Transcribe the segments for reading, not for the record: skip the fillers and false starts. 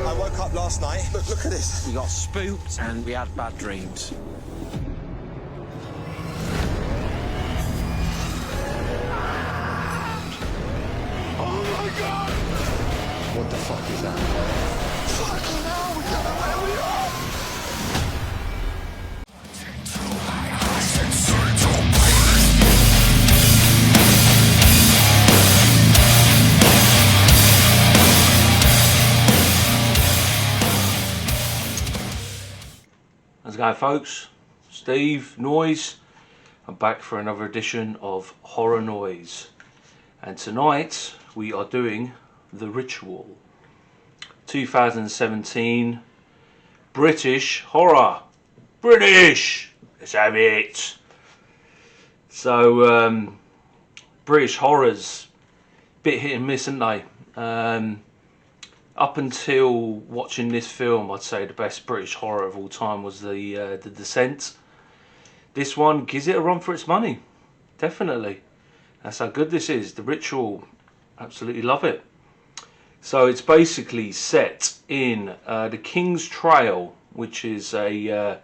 I woke up last night. Look at this. We got spooked and we had bad dreams. Oh my God! What the fuck is that? Fucking hell, we don't know where we are! How's it going, folks? Steve Noise. I'm back for another edition of Horror Noise, and tonight we are doing The Ritual, 2017 British horror. British! Let's have it! So, British horrors, bit hit and miss, aren't they? Up until watching this film, I'd say the best British horror of all time was The Descent. This one gives it a run for its money, definitely. That's how good this is. The Ritual, absolutely love it. So it's basically set in the King's Trail, which is a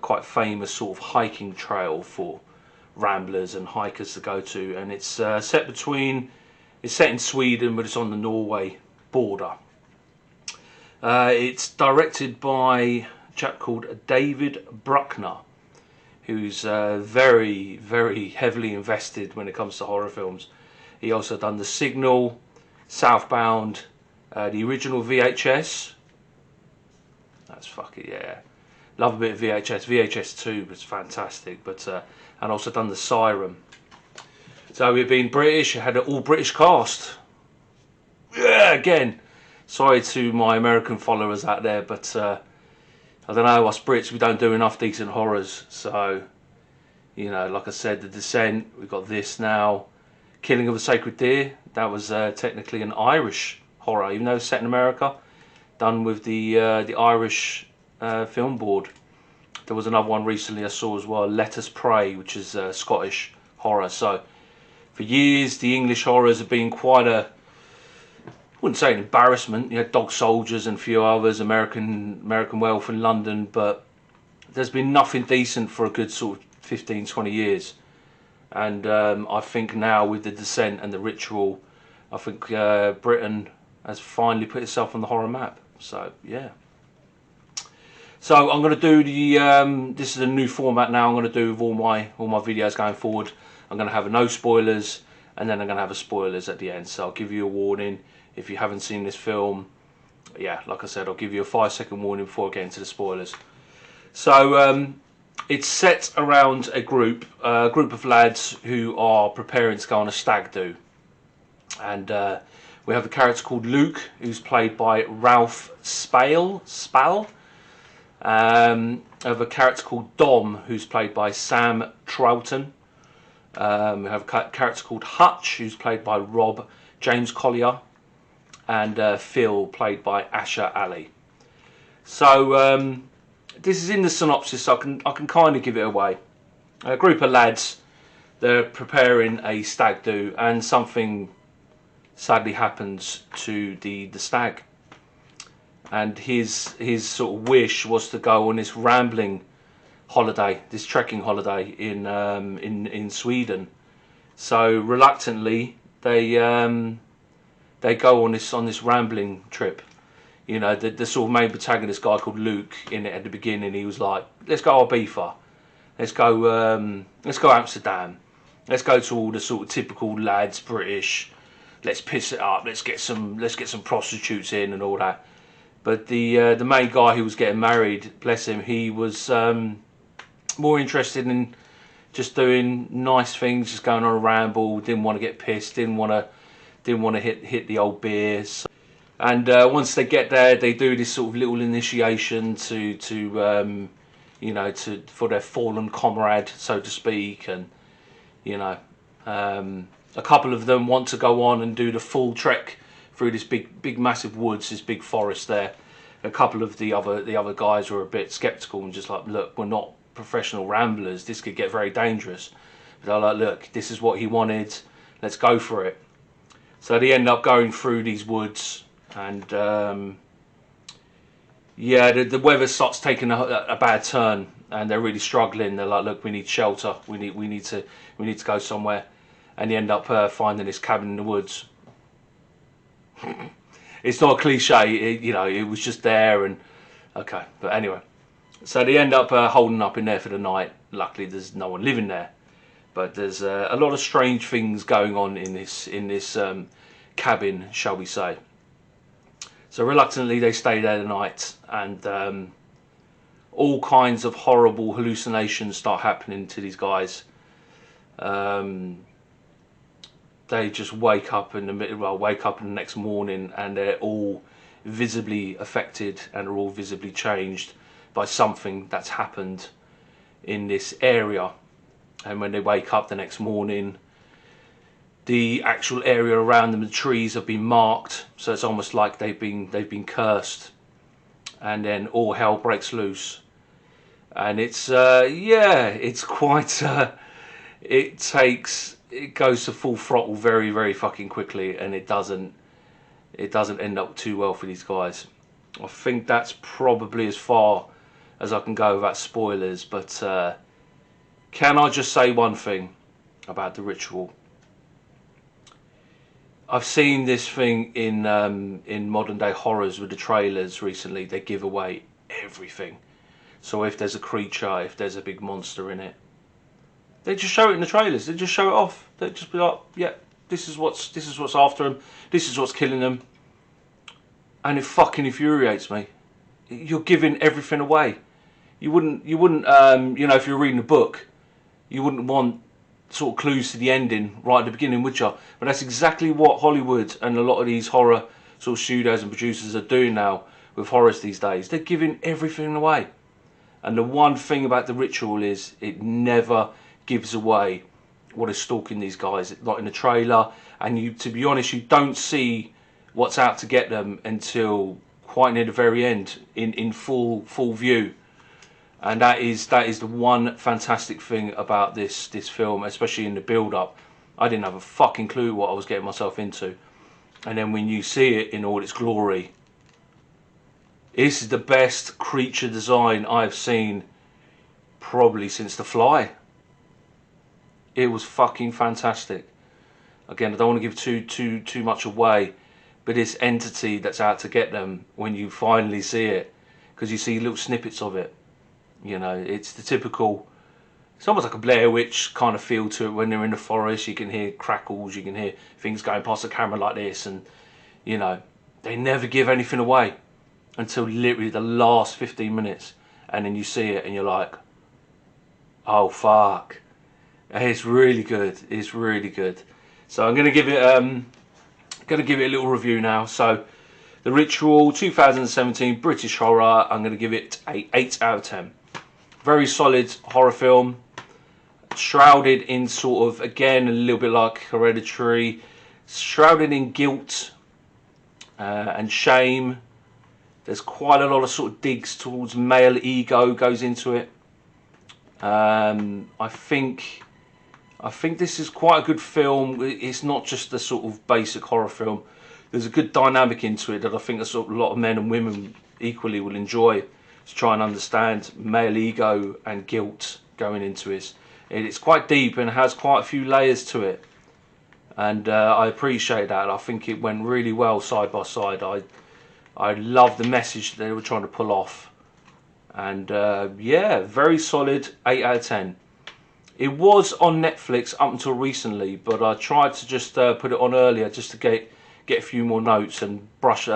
quite famous sort of hiking trail for ramblers and hikers to go to, and it's set in Sweden, but it's on the Norway border. It's directed by a chap called David Bruckner, who's very, very heavily invested when it comes to horror films. He also done The Signal, Southbound, the original VHS. That's fucking, yeah. Love a bit of VHS. VHS 2 was fantastic, but and also done The Siren. So we've been British, had an all British cast. Yeah, again. Sorry to my American followers out there, but I don't know, us Brits, we don't do enough decent horrors. So, you know, like I said, The Descent, we've got this now. Killing of a Sacred Deer, that was technically an Irish horror, even though it's set in America, done with the Irish film board. There was another one recently I saw as well, Let Us Pray, which is Scottish horror. So, for years, the English horrors have been quite a, I wouldn't say an embarrassment. You had Dog Soldiers and a few others, American Werewolf in London, but there's been nothing decent for a good sort of 15-20 years. And I think now with The Descent and The Ritual, I think Britain has finally put itself on the horror map. So yeah. So I'm going to do the this is a new format now. I'm going to do with all my videos going forward. I'm going to have a no spoilers, and then I'm going to have a spoilers at the end. So I'll give you a warning if you haven't seen this film. Yeah, like I said, I'll give you a 5-second warning before I get into the spoilers. So it's set around a group of lads who are preparing to go on a stag do, and we have a character called Luke, who's played by Ralph Spall. I have a character called Dom, who's played by Sam Troughton. We have a character called Hutch, who's played by Rob James Collier, and Phil, played by Asher Ali. So this is in the synopsis, so I can kind of give it away. A group of lads, they're preparing a stag do, and something sadly happens to the stag. And his sort of wish was to go on this rambling holiday, this trekking holiday in Sweden. So reluctantly, they go on this rambling trip. You know, the sort of main protagonist guy called Luke in it at the beginning, he was like, let's go Ibiza, let's go Amsterdam, let's go to all the sort of typical lads British, let's piss it up, let's get some prostitutes in and all that. But the main guy who was getting married, bless him, he was more interested in just doing nice things, just going on a ramble, didn't want to get pissed, didn't want to hit the old beers. And once they get there, they do this sort of little initiation to you know, for their fallen comrade, so to speak. And you know, a couple of them want to go on and do the full trek through this big massive woods, this big forest there. A couple of the other guys were a bit skeptical and just like, look, we're not professional ramblers, this could get very dangerous. They're like, look, this is what he wanted, let's go for it. So they end up going through these woods, and yeah, the weather starts taking a bad turn, and they're really struggling. They're like, look, we need shelter, we need to go somewhere, and they end up finding this cabin in the woods. It's not a cliche, you know, it was just there, and okay, but anyway, so they end up holding up in there for the night. Luckily, there's no one living there, but there's a lot of strange things going on in this cabin, shall we say. So reluctantly, they stay there the night, and all kinds of horrible hallucinations start happening to these guys. They just wake up in the next morning, and they're all visibly affected and are all visibly changed by something that's happened in this area. And when they wake up the next morning, the actual area around them, the trees have been marked, so it's almost like they've been cursed. And then all hell breaks loose, and it's yeah, it's quite it goes to full throttle very, very fucking quickly, and it doesn't end up too well for these guys. I think that's probably as far as I can go without spoilers, but can I just say one thing about The Ritual? I've seen this thing in modern day horrors with the trailers recently. They give away everything. So if there's a creature, if there's a big monster in it, they just show it in the trailers. They just show it off. They just be like, yeah, this is what's after them. This is what's killing them. And it fucking infuriates me. You're giving everything away. You wouldn't you know, if you're reading a book, you wouldn't want sort of clues to the ending right at the beginning, would you? But that's exactly what Hollywood and a lot of these horror sort of studios and producers are doing now with horrors these days. They're giving everything away. And the one thing about The Ritual is it never gives away what is stalking these guys, not in the trailer, and you, to be honest, you don't see what's out to get them until quite near the very end in full view. And that is the one fantastic thing about this film, especially in the build-up. I didn't have a fucking clue what I was getting myself into, and then when you see it in all its glory, this is the best creature design I've seen probably since The Fly. It was fucking fantastic. Again, I don't want to give too much away, but this entity that's out to get them, when you finally see it, because you see little snippets of it, you know, it's the typical, it's almost like a Blair Witch kind of feel to it. When they're in the forest, you can hear crackles, you can hear things going past the camera like this, and you know, they never give anything away until literally the last 15 minutes, and then you see it and you're like, oh fuck. It's really good. It's really good. So I'm going to give it a little review now. So The Ritual 2017 British horror, I'm going to give it a 8 out of 10. Very solid horror film, shrouded in sort of, again, a little bit like Hereditary, shrouded in guilt and shame. There's quite a lot of sort of digs towards male ego goes into it. I think this is quite a good film. It's not just a sort of basic horror film. There's a good dynamic into it that I think a lot of men and women equally will enjoy, to try and understand male ego and guilt going into it. It's quite deep and has quite a few layers to it, and I appreciate that. I think it went really well side by side. I love the message they were trying to pull off, and yeah, very solid 8 out of 10. It was on Netflix up until recently, but I tried to just put it on earlier just to get a few more notes and bulk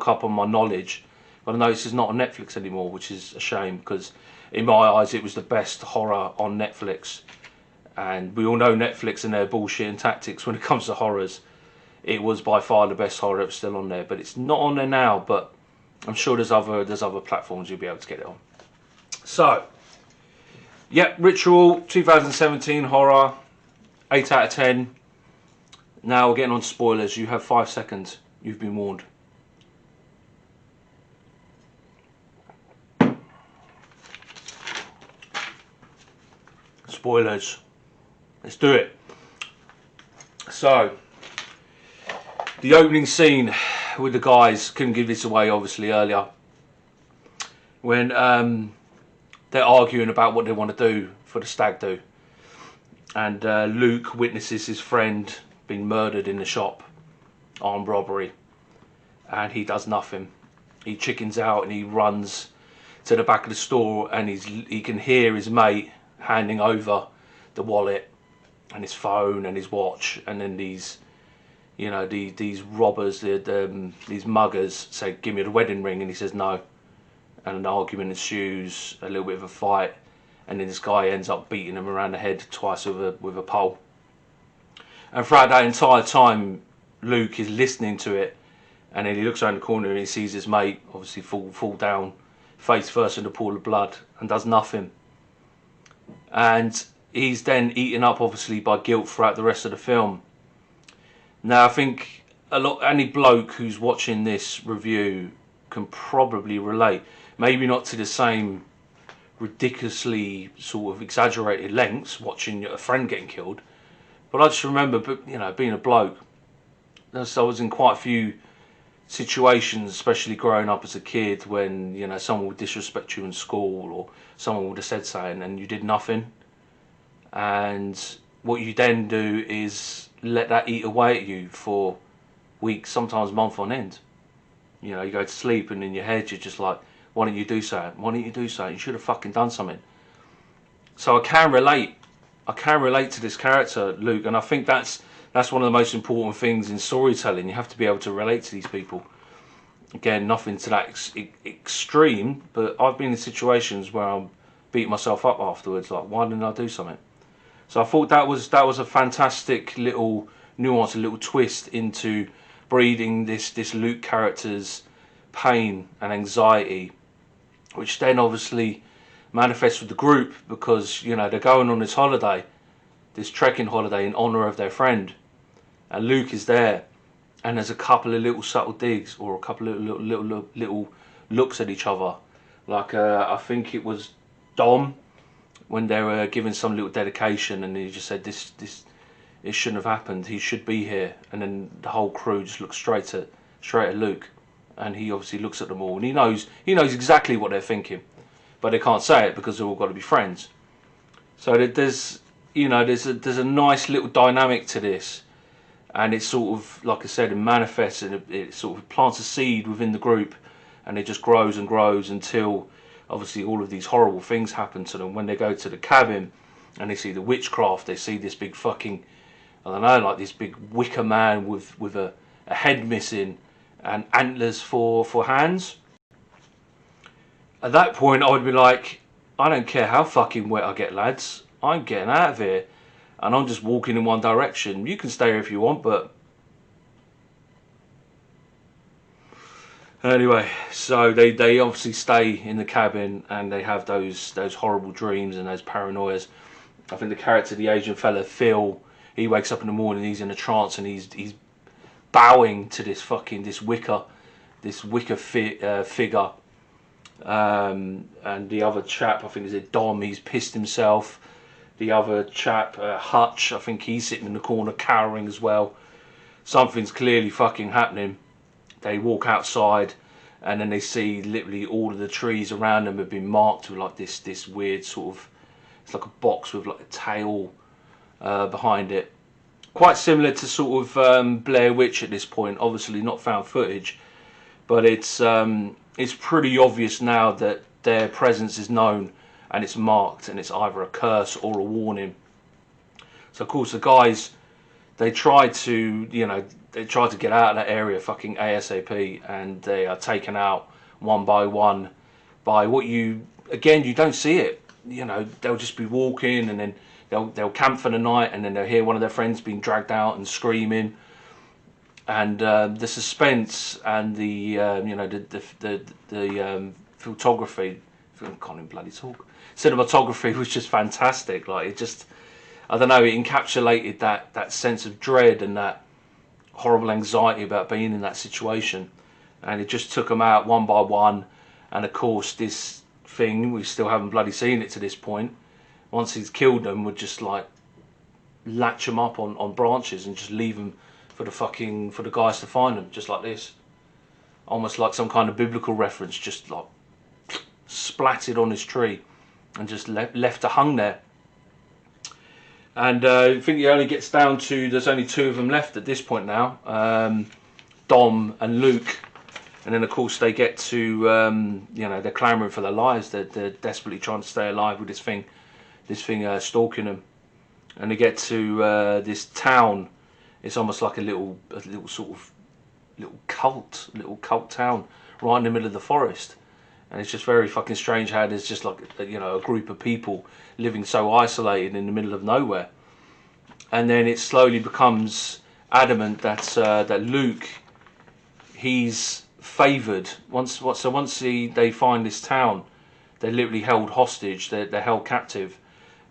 up on my knowledge. But I noticed it's not on Netflix anymore, which is a shame, because in my eyes it was the best horror on Netflix. And we all know Netflix and their bullshit and tactics when it comes to horrors. It was by far the best horror that's still on there, but it's not on there now. But I'm sure there's other platforms you'll be able to get it on. So, yep, Ritual 2017 horror, 8 out of 10. Now we're getting on spoilers. You have 5 seconds. You've been warned. Spoilers. Let's do it. So, the opening scene with the guys, couldn't give this away obviously earlier, when they're arguing about what they want to do for the stag do. And Luke witnesses his friend being murdered in the shop, armed robbery, and he does nothing. He chickens out and he runs to the back of the store, and he can hear his mate handing over the wallet and his phone and his watch, and then these, you know, these robbers, these muggers say, "Give me the wedding ring," and he says no, and an argument ensues, a little bit of a fight, and then this guy ends up beating him around the head twice with a pole. And throughout that entire time, Luke is listening to it, and then he looks around the corner and he sees his mate obviously fall down face first in a pool of blood and does nothing. And he's then eaten up obviously by guilt throughout the rest of the film. Now I think any bloke who's watching this review can probably relate, maybe not to the same ridiculously sort of exaggerated lengths, watching a friend getting killed, but I just remember, you know, being a bloke, I was in quite a few situations, especially growing up as a kid, when, you know, someone would disrespect you in school, or someone would have said something and you did nothing, and what you then do is let that eat away at you for weeks, sometimes months on end. You know, you go to sleep and in your head you're just like, why don't you do something? Why don't you do something? You should have fucking done something. So I can relate to this character, Luke, and I think that's one of the most important things in storytelling. You have to be able to relate to these people. Again, nothing to that extreme, but I've been in situations where I'm beating myself up afterwards, like, why didn't I do something? So I thought that was a fantastic little nuance, a little twist into breeding this Luke character's pain and anxiety, which then obviously manifests with the group, because, you know, they're going on this holiday, this trekking holiday, in honour of their friend, and Luke is there, and there's a couple of little subtle digs, or a couple of little looks at each other, like I think it was Dom, when they were giving some little dedication, and he just said, this it shouldn't have happened, he should be here, and then the whole crew just looks straight at Luke, and he obviously looks at them all, and he knows exactly what they're thinking, but they can't say it because they've all got to be friends. So there's a nice little dynamic to this, and it's sort of, like I said, it manifests, and it sort of plants a seed within the group, and it just grows and grows until obviously all of these horrible things happen to them when they go to the cabin and they see the witchcraft. They see this big fucking, I don't know, like this big wicker man with a head missing and antlers for hands. At that point I would be like, I don't care how fucking wet I get, lads, I'm getting out of here, and I'm just walking in one direction. You can stay here if you want, but anyway, so they obviously stay in the cabin, and they have those horrible dreams and those paranoias. I think the character, the Asian fella Phil, he wakes up in the morning, he's in a trance, and he's bowing to this wicker figure. And the other chap, I think is it Dom, he's pissed himself. The other chap, Hutch, I think he's sitting in the corner cowering as well. Something's clearly fucking happening. They walk outside, and then they see literally all of the trees around them have been marked with like this weird sort of, it's like a box with like a tail behind it. Quite similar to sort of Blair Witch at this point. Obviously not found footage, but it's pretty obvious now that their presence is known, and it's marked, and it's either a curse or a warning. So of course the guys, they try to get out of that area fucking ASAP, and they are taken out one by one by what you don't see it. You know, they'll just be walking, and then they'll camp for the night, and then they'll hear one of their friends being dragged out and screaming, and the suspense and the photography, I can't even bloody talk, cinematography was just fantastic. Like, it just, I don't know, it encapsulated that sense of dread and that horrible anxiety about being in that situation, and it just took them out one by one. And of course this thing, we still haven't bloody seen it to this point, once he's killed them, would just like latch them up on branches and just leave them for the guys to find them, just like this. Almost like some kind of biblical reference, just like splattered on this tree and just left to hung there. And I think it only gets down to, there's only 2 of them left at this point now, Dom and Luke. And then of course they get to, you know, they're clamouring for their lives. They're desperately trying to stay alive with this thing stalking them. And they get to this town. It's almost like a little sort of little cult town right in the middle of the forest. And it's just very fucking strange how there's just like, you know, a group of people living so isolated in the middle of nowhere. And then it slowly becomes adamant that that Luke, he's favoured. Once they find this town, they're literally held hostage. They're held captive.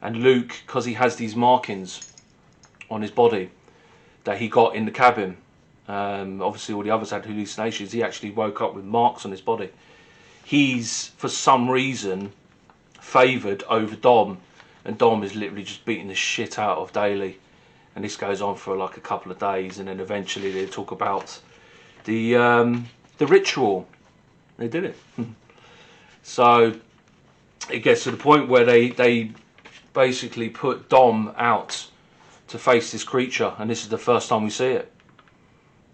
And Luke, because he has these markings on his body that he got in the cabin, obviously all the others had hallucinations. He actually woke up with marks on his body. He's, for some reason, favoured over Dom, and Dom is literally just beating the shit out of Daly. And this goes on for like a couple of days, and then eventually they talk about the ritual. They did it. So it gets to the point where they basically put Dom out to face this creature, and this is the first time we see it.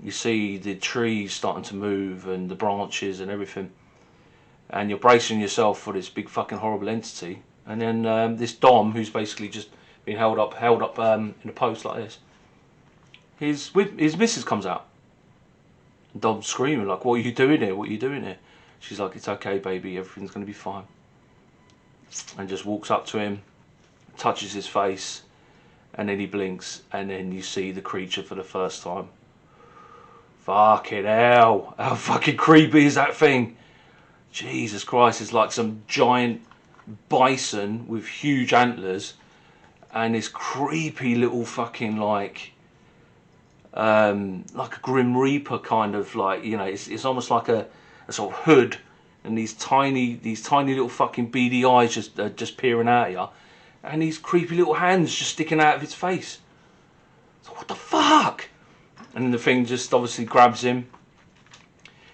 You see the trees starting to move and the branches and everything, and you're bracing yourself for this big fucking horrible entity. And then this Dom, who's basically just been held up in a post like this, his missus comes out. And Dom's screaming like, "What are you doing here? What are you doing here?" She's like, "It's okay, baby. Everything's going to be fine." And just walks up to him, touches his face, and then he blinks, and then you see the creature for the first time. Fucking hell. How fucking creepy is that thing? Jesus Christ, it's like some giant bison with huge antlers and this creepy little fucking like a Grim Reaper kind of, like, you know, it's almost like a sort of hood, and these tiny little fucking beady eyes just peering out at you, and these creepy little hands just sticking out of its face. So what the fuck? And then the thing just obviously grabs him.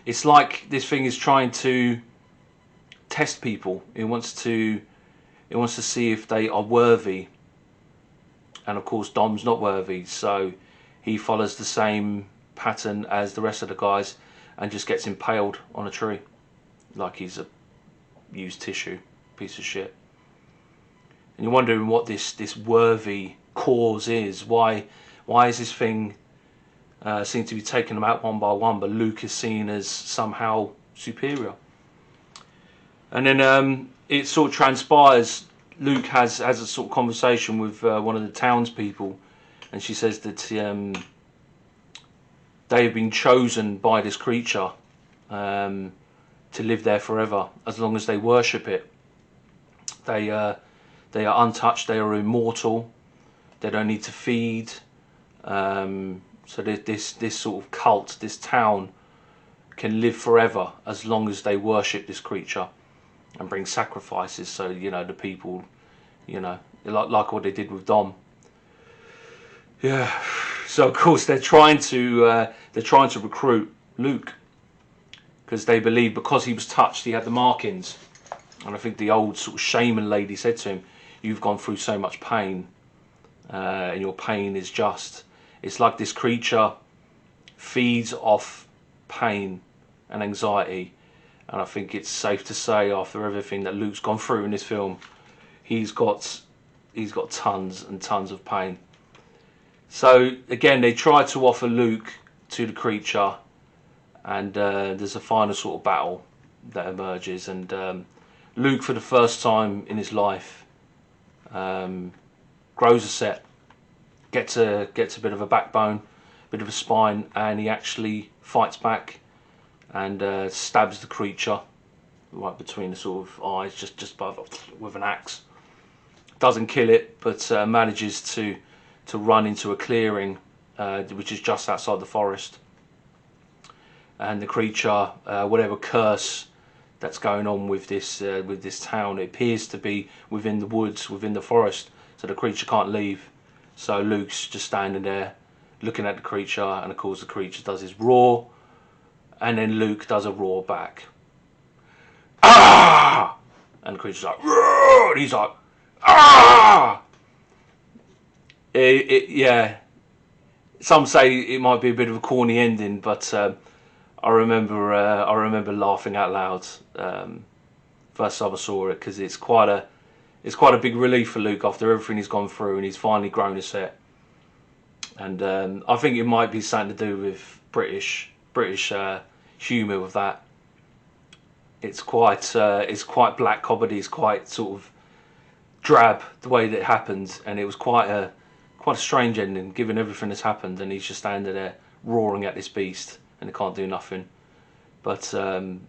It's like this thing is trying to test people. It wants to see if they are worthy. And of course Dom's not worthy, so he follows the same pattern as the rest of the guys and just gets impaled on a tree like he's a used tissue piece of shit. And you're wondering what this worthy cause is. Why is this thing seem to be taking them out one by one, but Luke is seen as somehow superior? And then it sort of transpires. Luke has a sort of conversation with one of the townspeople, and she says that they have been chosen by this creature to live there forever, as long as they worship it. They are untouched. They are immortal. They don't need to feed. So this sort of cult, this town, can live forever as long as they worship this creature and bring sacrifices. So, you know, the people, you know, like what they did with Dom. Yeah. So of course they're trying to recruit Luke, because they believe because he was touched, he had the markings. And I think the old sort of shaman lady said to him, "You've gone through so much pain, and your pain is just." It's like this creature feeds off pain and anxiety, and I think it's safe to say, after everything that Luke's gone through in this film, he's got tons and tons of pain. So again, they try to offer Luke to the creature, and there's a final sort of battle that emerges, and Luke, for the first time in his life, grows a set. Gets a bit of a backbone, a bit of a spine, and he actually fights back and stabs the creature right between the sort of eyes, just above, with an axe. Doesn't kill it, but manages to run into a clearing, which is just outside the forest. And the creature, whatever curse that's going on with this town, it appears to be within the woods, within the forest, so the creature can't leave. So Luke's just standing there looking at the creature, and of course the creature does his roar, and then Luke does a roar back. Ah! And the creature's like, roar! And he's like, ah! Yeah. Some say it might be a bit of a corny ending, but I remember laughing out loud first time I saw it, because it's quite a big relief for Luke after everything he's gone through, and he's finally grown a set. And I think it might be something to do with British humour with that. It's quite black comedy. It's quite sort of drab the way that it happened, and it was quite a strange ending given everything that's happened, and he's just standing there roaring at this beast and it can't do nothing. But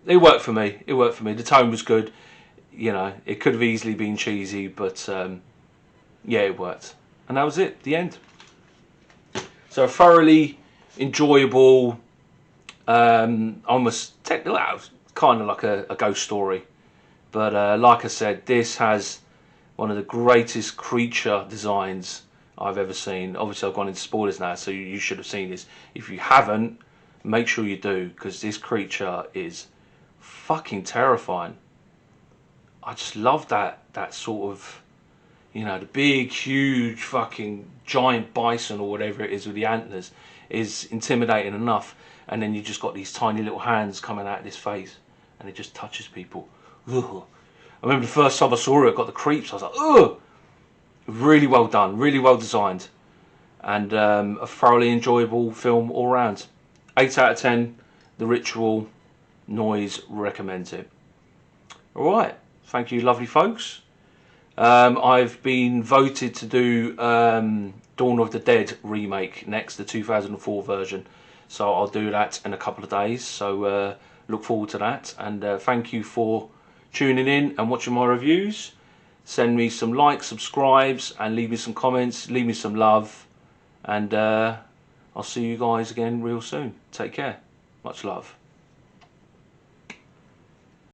it worked for me. It worked for me. The tone was good. You know, it could have easily been cheesy, but yeah, it worked. And that was it. The end. So a thoroughly enjoyable, almost kind of like a ghost story. But like I said, this has one of the greatest creature designs I've ever seen. Obviously, I've gone into spoilers now, so you should have seen this. If you haven't, make sure you do, because this creature is fucking terrifying. I just love that sort of, you know, the big, huge, fucking giant bison or whatever it is with the antlers is intimidating enough, and then you just got these tiny little hands coming out of this face, and it just touches people. Ugh. I remember the first time I saw it, I got the creeps. I was like, ugh. Really well done, really well designed, and a thoroughly enjoyable film all round. 8 out of 10. The Ritual. Noise recommends it. Alright, thank you lovely folks. I've been voted to do Dawn of the Dead remake next, the 2004 version. So I'll do that in a couple of days. So look forward to that. And thank you for tuning in and watching my reviews. Send me some likes, subscribes, and leave me some comments. Leave me some love. And I'll see you guys again real soon. Take care. Much love.